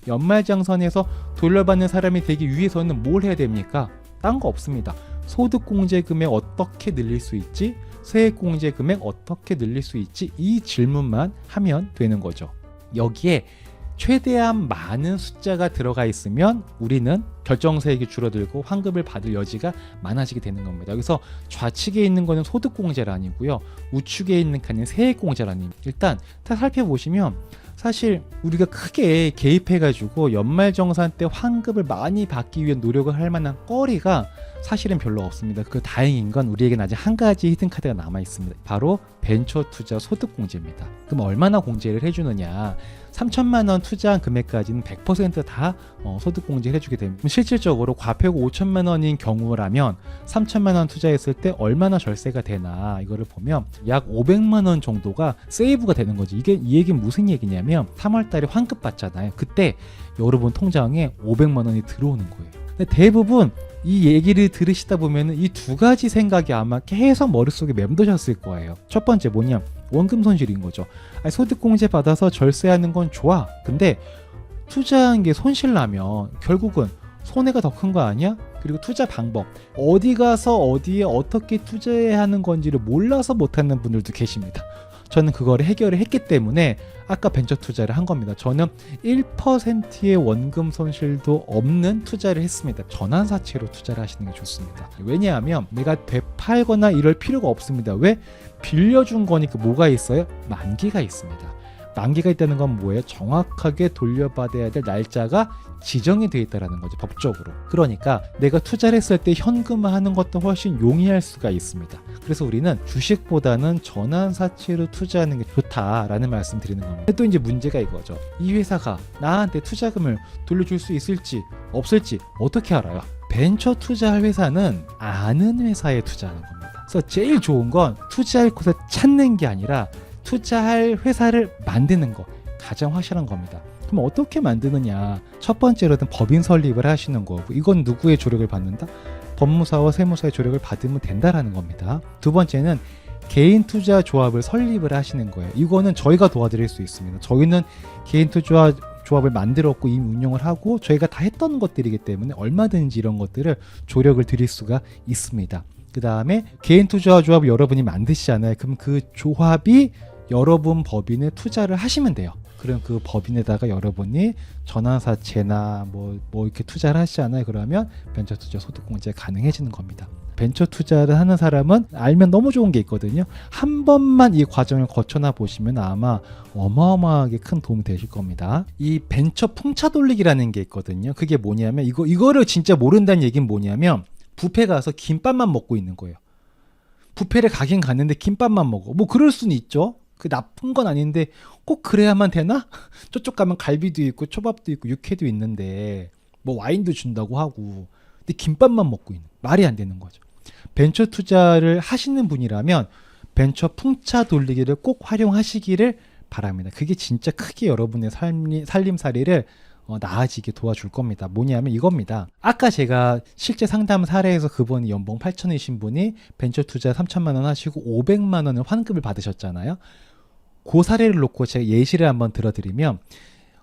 연말정산에서 돌려받는 사람이 되기 위해서는 뭘 해야 됩니까? 딴 거 없습니다. 소득공제 금액 어떻게 늘릴 수 있지? 세액공제 금액 어떻게 늘릴 수 있지? 이 질문만 하면 되는 거죠. 여기에 최대한 많은 숫자가 들어가 있으면 우리는 결정세액이 줄어들고 환급을 받을 여지가 많아지게 되는 겁니다. 여기서 좌측에 있는 거는 소득공제란이고요. 우측에 있는 칸은 세액공제란입니다. 일단 다 살펴보시면 사실 우리가 크게 개입해가지고 연말정산 때 환급을 많이 받기 위해 노력을 할 만한 거리가 사실은 별로 없습니다. 그 다행인 건 우리에게는 아직 한 가지 히든카드가 남아 있습니다. 바로 벤처투자 소득공제입니다. 그럼 얼마나 공제를 해주느냐? 3천만 원 투자한 금액까지는 100%다 소득공제를 해주게 됩니다. 실질적으로 과표가 5천만 원인 경우라면 3천만 원 투자했을 때 얼마나 절세가 되나 이거를 보면 약 500만 원 정도가 세이브가 되는 거죠. 이 얘기는 무슨 얘기냐면 3월 달에 환급 받잖아요. 그때 여러분 통장에 500만 원이 들어오는 거예요. 근데 대부분 이 얘기를 들으시다 보면 이 두 가지 생각이 아마 계속 머릿속에 맴도셨을 거예요. 첫 번째 뭐냐? 원금 손실인 거죠. 아니, 소득공제 받아서 절세하는 건 좋아. 근데 투자한 게 손실 나면 결국은 손해가 더 큰 거 아니야? 그리고 투자 방법, 어디 가서 어디에 어떻게 투자해야 하는 건지를 몰라서 못하는 분들도 계십니다. 저는 그거를 해결을 했기 때문에 아까 벤처 투자를 한 겁니다. 저는 1%의 원금 손실도 없는 투자를 했습니다. 전환사채로 투자를 하시는 게 좋습니다. 왜냐하면 내가 되팔거나 이럴 필요가 없습니다. 왜? 빌려준 거니까 뭐가 있어요? 만기가 있습니다. 만기가 있다는 건 뭐예요? 정확하게 돌려받아야 될 날짜가 지정이 되어 있다는 거죠, 법적으로. 그러니까 내가 투자를 했을 때 현금화하는 것도 훨씬 용이할 수가 있습니다. 그래서 우리는 주식보다는 전환사채로 투자하는 게 좋다라는 말씀 드리는 겁니다. 또 이제 문제가 이거죠. 이 회사가 나한테 투자금을 돌려줄 수 있을지 없을지 어떻게 알아요? 벤처 투자할 회사는 아는 회사에 투자하는 겁니다. 그래서 제일 좋은 건 투자할 곳을 찾는 게 아니라 투자할 회사를 만드는 거, 가장 확실한 겁니다. 그럼 어떻게 만드느냐? 첫 번째로는 법인 설립을 하시는 거고, 이건 누구의 조력을 받는다? 법무사와 세무사의 조력을 받으면 된다라는 겁니다. 두 번째는 개인 투자 조합을 설립을 하시는 거예요. 이거는 저희가 도와드릴 수 있습니다. 저희는 개인 투자 조합을 만들었고 이미 운영을 하고 저희가 다 했던 것들이기 때문에 얼마든지 이런 것들을 조력을 드릴 수가 있습니다. 그 다음에 개인 투자 조합 여러분이 만드시잖아요. 그럼 그 조합이 여러분 법인에 투자를 하시면 돼요. 그럼 그 법인에다가 여러분이 전환사채나 뭐 이렇게 투자를 하시잖아요. 그러면 벤처투자 소득공제 가능해지는 겁니다. 벤처 투자를 하는 사람은 알면 너무 좋은 게 있거든요. 한 번만 이 과정을 거쳐나 보시면 아마 어마어마하게 큰 도움이 되실 겁니다. 이 벤처 풍차 돌리기라는 게 있거든요. 그게 뭐냐면 이거를 진짜 모른다는 얘기는 뭐냐면 뷔페 가서 김밥만 먹고 있는 거예요. 뷔페를 가긴 갔는데 김밥만 먹어. 뭐 그럴 수는 있죠. 그 나쁜 건 아닌데 꼭 그래야만 되나? 저쪽 가면 갈비도 있고 초밥도 있고 육회도 있는데 뭐 와인도 준다고 하고 근데 김밥만 먹고 있는, 말이 안 되는 거죠. 벤처 투자를 하시는 분이라면 벤처 풍차 돌리기를 꼭 활용하시기를 바랍니다. 그게 진짜 크게 여러분의 살림살이를 나아지게 도와줄 겁니다. 뭐냐면 이겁니다. 아까 제가 실제 상담 사례에서 그분이 연봉 8천이신 분이 벤처 투자 3천만 원 하시고 500만 원을 환급을 받으셨잖아요. 그 사례를 놓고 제가 예시를 한번 들어드리면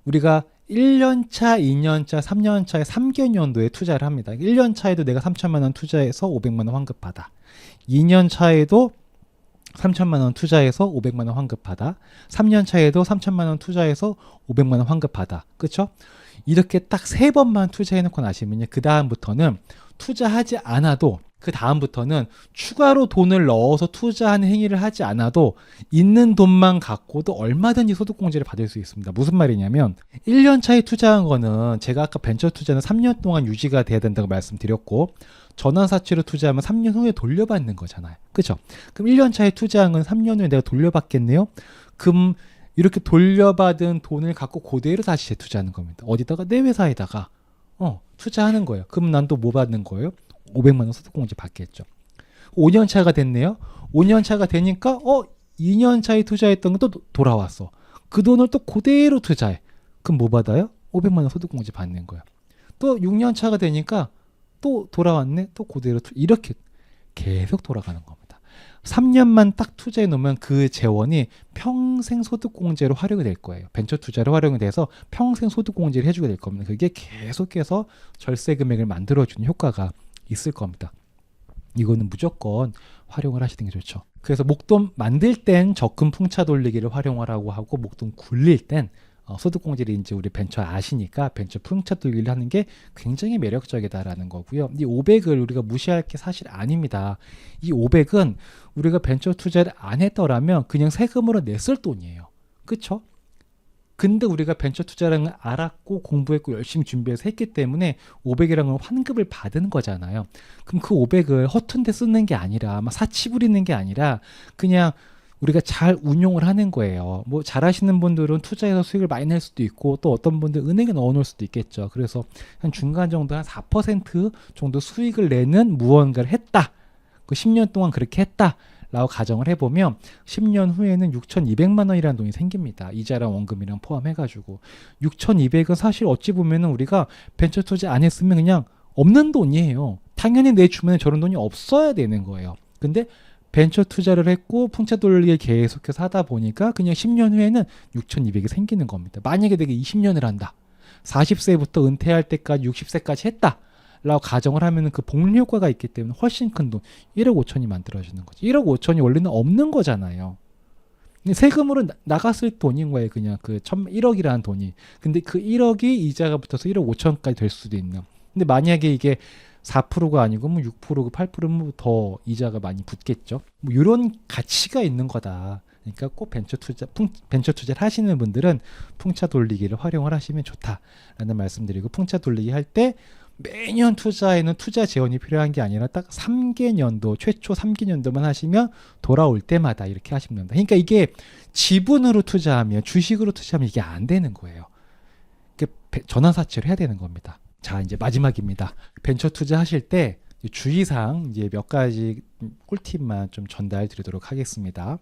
우리가 1년차, 2년차, 3년차에 3개년도에 투자를 합니다. 1년차에도 내가 3천만 원 투자해서 500만 원 환급 받아. 2년차에도 3천만 원 투자해서 500만 원 환급 받아. 3년차에도 3천만 원 투자해서 500만 원 환급 받아. 그렇죠? 이렇게 딱 3번만 투자해놓고 나시면요. 그 다음부터는 투자하지 않아도 그 다음부터는 추가로 돈을 넣어서 투자하는 행위를 하지 않아도 있는 돈만 갖고도 얼마든지 소득공제를 받을 수 있습니다. 무슨 말이냐면 1년 차에 투자한 거는 제가 아까 벤처 투자는 3년 동안 유지가 돼야 된다고 말씀드렸고 전환사채로 투자하면 3년 후에 돌려받는 거잖아요. 그렇죠? 그럼 1년 차에 투자한 건 3년 후에 내가 돌려받겠네요? 그럼 이렇게 돌려받은 돈을 갖고 그대로 다시 재투자하는 겁니다. 어디다가? 내 회사에다가 투자하는 거예요. 그럼 난 또 뭐 받는 거예요? 500만 원 소득공제 받겠죠. 5년 차가 됐네요. 5년 차가 되니까 2년 차에 투자했던 건 또 돌아왔어. 그 돈을 또 그대로 투자해. 그럼 뭐 받아요? 500만 원 소득공제 받는 거야. 또 6년 차가 되니까 또 돌아왔네. 또 그대로 이렇게 계속 돌아가는 겁니다. 3년만 딱 투자해 놓으면 그 재원이 평생 소득공제로 활용이 될 거예요. 벤처 투자로 활용이 돼서 평생 소득공제를 해주게 될 겁니다. 그게 계속해서 절세 금액을 만들어주는 효과가 있을 겁니다. 이거는 무조건 활용을 하시는 게 좋죠. 그래서 목돈 만들 땐 적금 풍차 돌리기를 활용하라고 하고, 목돈 굴릴 땐 소득공제를 이제 우리 벤처 아시니까 벤처 풍차 돌기를 하는 게 굉장히 매력적이다라는 거고요. 이 500을 우리가 무시할 게 사실 아닙니다. 이 500은 우리가 벤처 투자를 안 했더라면 그냥 세금으로 냈을 돈이에요. 그쵸? 근데 우리가 벤처 투자라는 걸 알았고 공부했고 열심히 준비해서 했기 때문에 500이라는 건 환급을 받은 거잖아요. 그럼 그 500을 허튼 데 쓰는 게 아니라 막 사치 부리는 게 아니라 그냥 우리가 잘 운용을 하는 거예요. 뭐 잘하시는 분들은 투자해서 수익을 많이 낼 수도 있고, 또 어떤 분들 은행에 넣어놓을 수도 있겠죠. 그래서 한 중간 정도 한 4% 정도 수익을 내는 무언가를 했다. 그 10년 동안 그렇게 했다. 라고 가정을 해보면 10년 후에는 6,200만 원이라는 돈이 생깁니다. 이자랑 원금이랑 포함해가지고 6,200은 사실 어찌 보면은 우리가 벤처 투자 안 했으면 그냥 없는 돈이에요. 당연히 내 주변에 저런 돈이 없어야 되는 거예요. 근데 벤처 투자를 했고 풍차 돌리기 계속해서 하다 보니까 그냥 10년 후에는 6,200이 생기는 겁니다. 만약에 내가 20년을 한다. 40세부터 은퇴할 때까지 60세까지 했다. 라고 가정을 하면은 그 복리 효과가 있기 때문에 훨씬 큰 돈 1억 5천이 만들어지는 거죠. 1억 5천이 원래는 없는 거잖아요. 세금으로 나갔을 돈인 거예요. 그냥 그 1억이라는 돈이. 근데 그 1억이 이자가 붙어서 1억 5천까지 될 수도 있는. 근데 만약에 이게 4%가 아니고 뭐 6%고 8%면 더 이자가 많이 붙겠죠. 뭐 이런 가치가 있는 거다. 그러니까 꼭 벤처 투자를 하시는 분들은 풍차 돌리기를 활용을 하시면 좋다라는 말씀드리고, 풍차 돌리기 할 때 매년 투자에는 투자 재원이 필요한 게 아니라 딱 3개년도, 최초 3개년도만 하시면 돌아올 때마다 이렇게 하시면 됩니다. 그러니까 이게 지분으로 투자하면, 주식으로 투자하면 이게 안 되는 거예요. 전환사채로 해야 되는 겁니다. 자, 이제 마지막입니다. 벤처 투자하실 때 주의사항 이제 몇 가지 꿀팁만 좀 전달 드리도록 하겠습니다.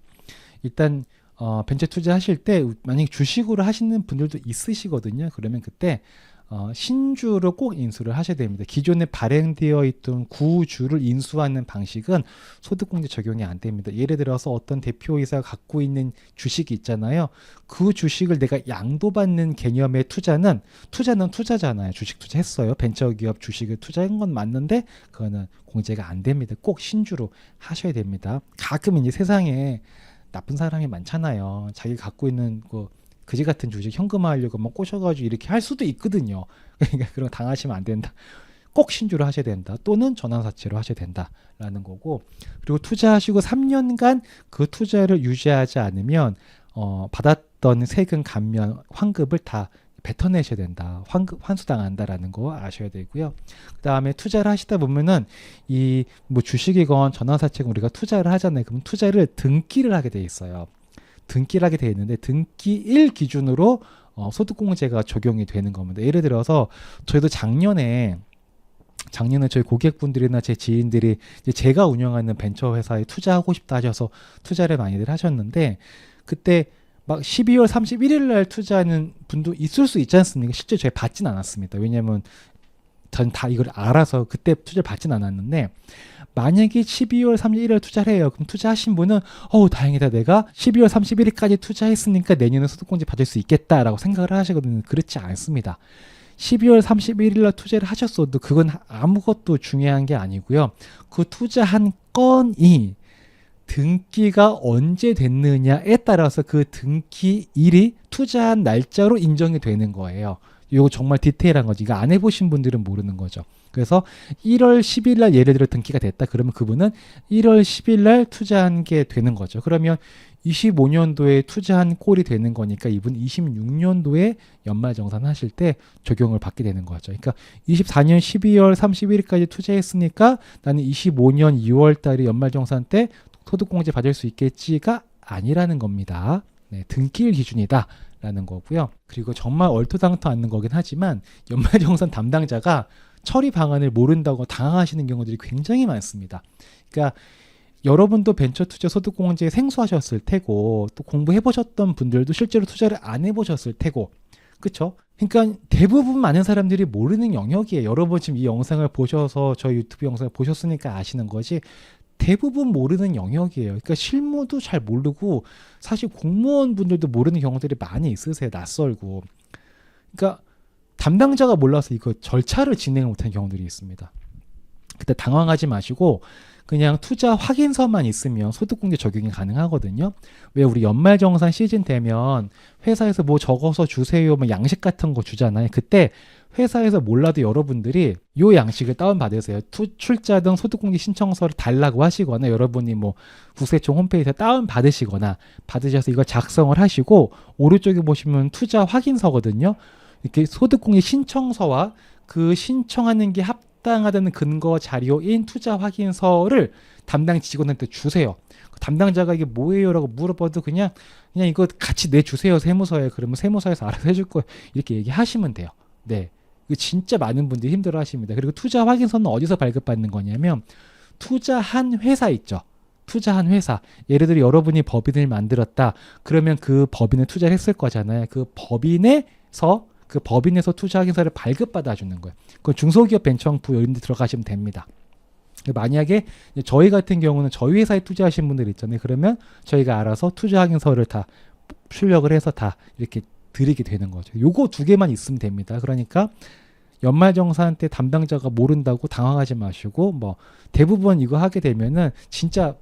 일단 벤처 투자하실 때 만약에 주식으로 하시는 분들도 있으시거든요. 그러면 그때 신주를 꼭 인수를 하셔야 됩니다. 기존에 발행되어 있던 구주를 인수하는 방식은 소득공제 적용이 안 됩니다. 예를 들어서 어떤 대표이사가 갖고 있는 주식이 있잖아요. 그 주식을 내가 양도받는 개념의 투자는 투자잖아요. 주식 투자했어요. 벤처기업 주식을 투자한 건 맞는데 그거는 공제가 안 됩니다. 꼭 신주로 하셔야 됩니다. 가끔 이제 세상에 나쁜 사람이 많잖아요. 자기 갖고 있는 그지 같은 주식 현금화하려고 막 꼬셔가지고 이렇게 할 수도 있거든요. 그러니까 그런 거 당하시면 안 된다. 꼭 신주로 하셔야 된다. 또는 전환사채로 하셔야 된다라는 거고, 그리고 투자하시고 3년간 그 투자를 유지하지 않으면 받았던 세금 감면 환급을 다 뱉어내셔야 된다. 환수당한다라는 거 아셔야 되고요. 그 다음에 투자를 하시다 보면은 이 뭐 주식이건 전환사채건 우리가 투자를 하잖아요. 그럼 투자를 등기를 하게 돼 있어요. 등기를 하게 되어 있는데 등기 1 기준으로 소득공제가 적용이 되는 겁니다. 예를 들어서 저희도 작년에 저희 고객분들이나 제 지인들이 이제 제가 운영하는 벤처 회사에 투자하고 싶다 하셔서 투자를 많이들 하셨는데, 그때 막 12월 31일 날 투자하는 분도 있을 수 있지 않습니까? 실제 저희 받진 않았습니다. 왜냐면 전 다 이걸 알아서 그때 투자를 받진 않았는데, 만약에 12월 31일 투자를 해요. 그럼 투자하신 분은 다행이다. 내가 12월 31일까지 투자했으니까 내년에 소득공제 받을 수 있겠다라고 생각을 하시거든요. 그렇지 않습니다. 12월 31일 날 투자를 하셨어도 그건 아무것도 중요한 게 아니고요. 그 투자한 건이 등기가 언제 됐느냐에 따라서 그 등기일이 투자한 날짜로 인정이 되는 거예요. 이거 정말 디테일한 거지. 이거 안 해보신 분들은 모르는 거죠. 그래서 1월 10일 날 예를 들어 등기가 됐다. 그러면 그분은 1월 10일 날 투자한 게 되는 거죠. 그러면 25년도에 투자한 꼴이 되는 거니까 이분 26년도에 연말정산 하실 때 적용을 받게 되는 거죠. 그러니까 24년 12월 31일까지 투자했으니까 나는 25년 2월 달에 연말정산 때 소득공제 받을 수 있겠지가 아니라는 겁니다. 네, 등기일 기준이다. 라는 거고요. 그리고 정말 얼토당토 않는 거긴 하지만 연말정산 담당자가 처리 방안을 모른다고 당황하시는 경우들이 굉장히 많습니다. 그러니까 여러분도 벤처 투자 소득공제에 생소하셨을 테고, 또 공부해보셨던 분들도 실제로 투자를 안 해보셨을 테고, 그쵸? 그러니까 대부분 많은 사람들이 모르는 영역이에요. 여러분 지금 이 영상을 보셔서 저희 유튜브 영상을 보셨으니까 아시는 거지, 대부분 모르는 영역이에요. 그러니까 실무도 잘 모르고 사실 공무원분들도 모르는 경우들이 많이 있으세요. 낯설고. 그러니까 담당자가 몰라서 이거 절차를 진행을 못하는 경우들이 있습니다. 그때 당황하지 마시고 그냥 투자 확인서만 있으면 소득공제 적용이 가능하거든요. 왜 우리 연말정산 시즌 되면 회사에서 뭐 적어서 주세요, 뭐 양식 같은 거 주잖아요. 그때 회사에서 몰라도 여러분들이 요 양식을 다운받으세요. 출자 등 소득공제 신청서를 달라고 하시거나 여러분이 뭐 국세청 홈페이지에서 다운받으시거나 받으셔서 이걸 작성을 하시고 오른쪽에 보시면 투자 확인서거든요. 이렇게 소득공제 신청서와 그 신청하는 게 합당하다는 근거 자료인 투자 확인서를 담당 직원한테 주세요. 담당자가 이게 뭐예요라고 물어봐도 그냥 이거 같이 내주세요 세무서에. 그러면 세무서에서 알아서 해줄 거예요. 이렇게 얘기하시면 돼요. 네, 이거 진짜 많은 분들이 힘들어하십니다. 그리고 투자 확인서는 어디서 발급받는 거냐면 투자한 회사 있죠. 투자한 회사. 예를 들어 여러분이 법인을 만들었다. 그러면 그 법인에 투자를 했을 거잖아요. 그 법인에서 투자 확인서를 발급받아 주는 거예요. 그건 중소기업 벤처부 이런 데 들어가시면 됩니다. 만약에 저희 같은 경우는 저희 회사에 투자하신 분들 있잖아요. 그러면 저희가 알아서 투자 확인서를 다 출력을 해서 다 이렇게 드리게 되는 거죠. 요거 두 개만 있으면 됩니다. 그러니까 연말정산 때 담당자가 모른다고 당황하지 마시고 뭐 대부분 이거 하게 되면은 진짜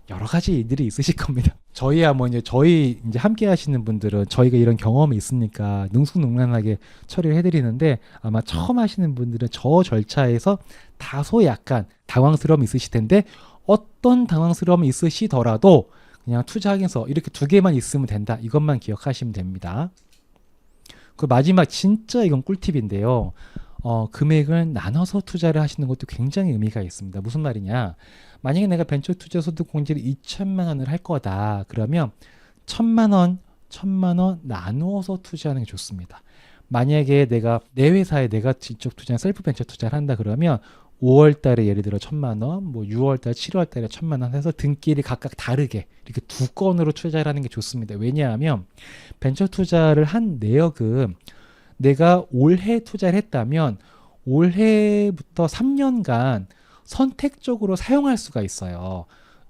여러 가지 일들이 있으실 겁니다. 저희야 뭐 이제 저희 이제 함께 하시는 분들은 저희가 이런 경험이 있으니까 능숙능란하게 처리를 해드리는데 아마 처음 하시는 분들은 저 절차에서 다소 약간 당황스러움이 있으실 텐데 어떤 당황스러움이 있으시더라도 그냥 투자 확인서 이렇게 두 개만 있으면 된다. 이것만 기억하시면 됩니다. 그 마지막 진짜 이건 꿀팁인데요. 금액을 나눠서 투자를 하시는 것도 굉장히 의미가 있습니다. 무슨 말이냐? 만약에 내가 벤처 투자 소득 공제를 2천만 원을 할 거다. 그러면 1,000만 원 나누어서 투자하는 게 좋습니다. 만약에 내가 내 회사에 내가 직접 투자한 셀프 벤처 투자를 한다 그러면 5월 달에 예를 들어 1,000만 원, 뭐 6월 달, 7월 달에 1,000만 원 해서 등기를 각각 다르게 이렇게 두 건으로 투자를 하는 게 좋습니다. 왜냐하면 벤처 투자를 한 내역은 내가 올해 투자를 했다면 올해부터 3년간 선택적으로 사용할 수가 있어요.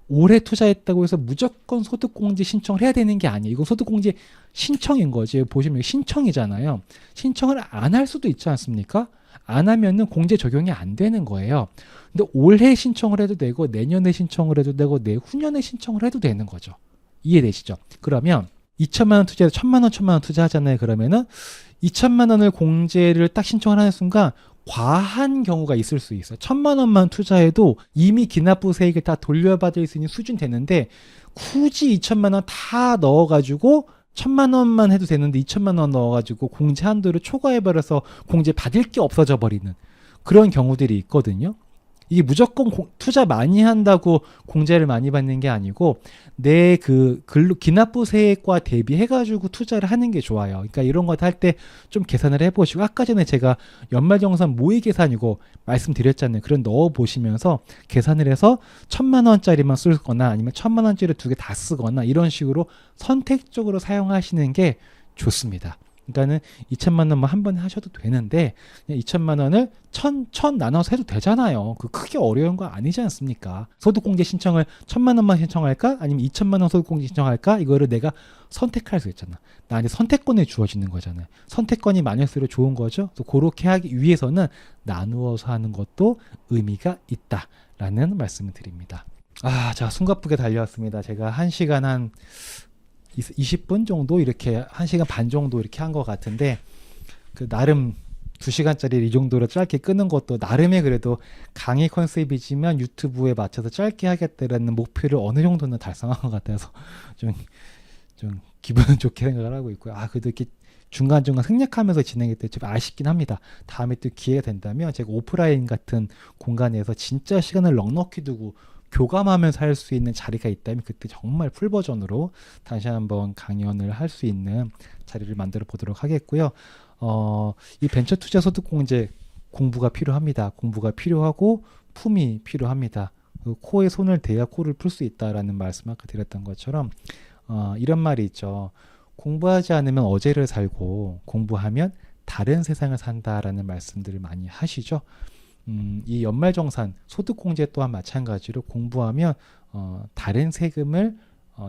올해 투자했다고 해서 무조건 소득공제 신청을 해야 되는 게 아니에요. 이거 소득공제 신청인 거지. 보시면 신청이잖아요. 신청을 안 할 수도 있지 않습니까? 안 하면은 공제 적용이 안 되는 거예요. 근데 올해 신청을 해도 되고 내년에 신청을 해도 되고 내후년에 신청을 해도 되는 거죠. 이해되시죠? 그러면 2천만 원 투자해서 1,000만 원 투자하잖아요. 그러면은 2천만 원을 공제를 딱 신청을 하는 순간 과한 경우가 있을 수 있어요. 1,000만 원만 투자해도 이미 기납부세액을 다 돌려받을 수 있는 수준 되는데 굳이 2천만 원 다 넣어가지고 1,000만 원만 해도 되는데 2천만 원 넣어가지고 공제 한도를 초과해버려서 공제 받을 게 없어져 버리는 그런 경우들이 있거든요. 이게 무조건 투자 많이 한다고 공제를 많이 받는 게 아니고 내 그 기납부세액과 대비해가지고 투자를 하는 게 좋아요. 그러니까 이런 것 할 때 좀 계산을 해보시고 아까 전에 제가 연말정산 모의 계산이고 말씀드렸잖아요. 그런 넣어보시면서 계산을 해서 1,000만 원짜리만 쓰거나 아니면 1,000만 원짜리 두 개 다 쓰거나 이런 식으로 선택적으로 사용하시는 게 좋습니다. 그러니까는 2천만 원만 한 번에 하셔도 되는데 2천만 원을 천 나눠서 해도 되잖아요. 그 크게 어려운 거 아니지 않습니까? 소득공제 신청을 1,000만 원만 신청할까? 아니면 2천만 원 소득공제 신청할까? 이거를 내가 선택할 수 있잖아. 나한테 선택권이 주어지는 거잖아요. 선택권이 많을수록 좋은 거죠. 그래서 그렇게 하기 위해서는 나누어서 하는 것도 의미가 있다라는 말씀을 드립니다. 자, 숨가쁘게 달려왔습니다. 제가 1시간 한 20분 정도 이렇게 1시간 반 정도 이렇게 한 것 같은데 그 나름 2시간짜리 이 정도로 짧게 끄는 것도 나름의 그래도 강의 컨셉이지만 유튜브에 맞춰서 짧게 하겠다라는 목표를 어느 정도는 달성한 것 같아서 좀 기분 좋게 생각을 하고 있고요. 그래도 이렇게 중간중간 생략하면서 진행했을 때 좀 아쉽긴 합니다. 다음에 또 기회가 된다면 제가 오프라인 같은 공간에서 진짜 시간을 넉넉히 두고 교감하면서 할 수 있는 자리가 있다면 그때 정말 풀 버전으로 다시 한번 강연을 할 수 있는 자리를 만들어 보도록 하겠고요. 이 벤처 투자 소득 공제 공부가 필요합니다. 공부가 필요하고 품이 필요합니다. 그 코에 손을 대야 코를 풀 수 있다라는 말씀 아까 드렸던 것처럼 이런 말이 있죠. 공부하지 않으면 어제를 살고 공부하면 다른 세상을 산다라는 말씀들을 많이 하시죠. 이 연말정산 소득공제 또한 마찬가지로 공부하면 다른 세금을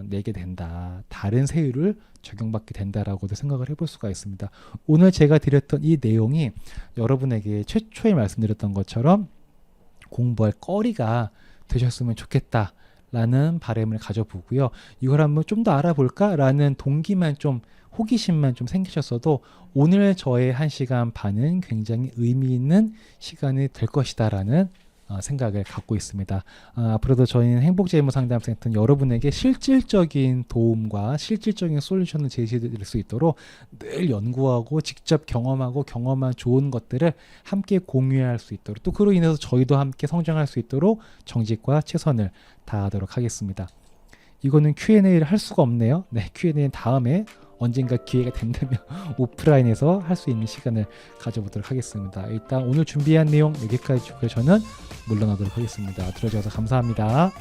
내게 된다. 다른 세율을 적용받게 된다라고도 생각을 해볼 수가 있습니다. 오늘 제가 드렸던 이 내용이 여러분에게 최초에 말씀드렸던 것처럼 공부할 거리가 되셨으면 좋겠다 라는 바람을 가져보고요. 이걸 한번 좀 더 알아볼까? 라는 동기만 좀 호기심만 좀 생기셨어도 오늘 저의 1시간 반은 굉장히 의미 있는 시간이 될 것이다 라는 생각을 갖고 있습니다. 앞으로도 저희는 행복재무상담센터는 여러분에게 실질적인 도움과 실질적인 솔루션을 제시드릴 수 있도록 늘 연구하고 직접 경험하고 경험한 좋은 것들을 함께 공유할 수 있도록 또 그로 인해서 저희도 함께 성장할 수 있도록 정직과 최선을 다하도록 하겠습니다. 이거는 Q&A를 할 수가 없네요. 네, Q&A는 다음에 언젠가 기회가 된다면 오프라인에서 할 수 있는 시간을 가져보도록 하겠습니다. 일단 오늘 준비한 내용 여기까지고요. 저는 물러나도록 하겠습니다. 들어주셔서 감사합니다.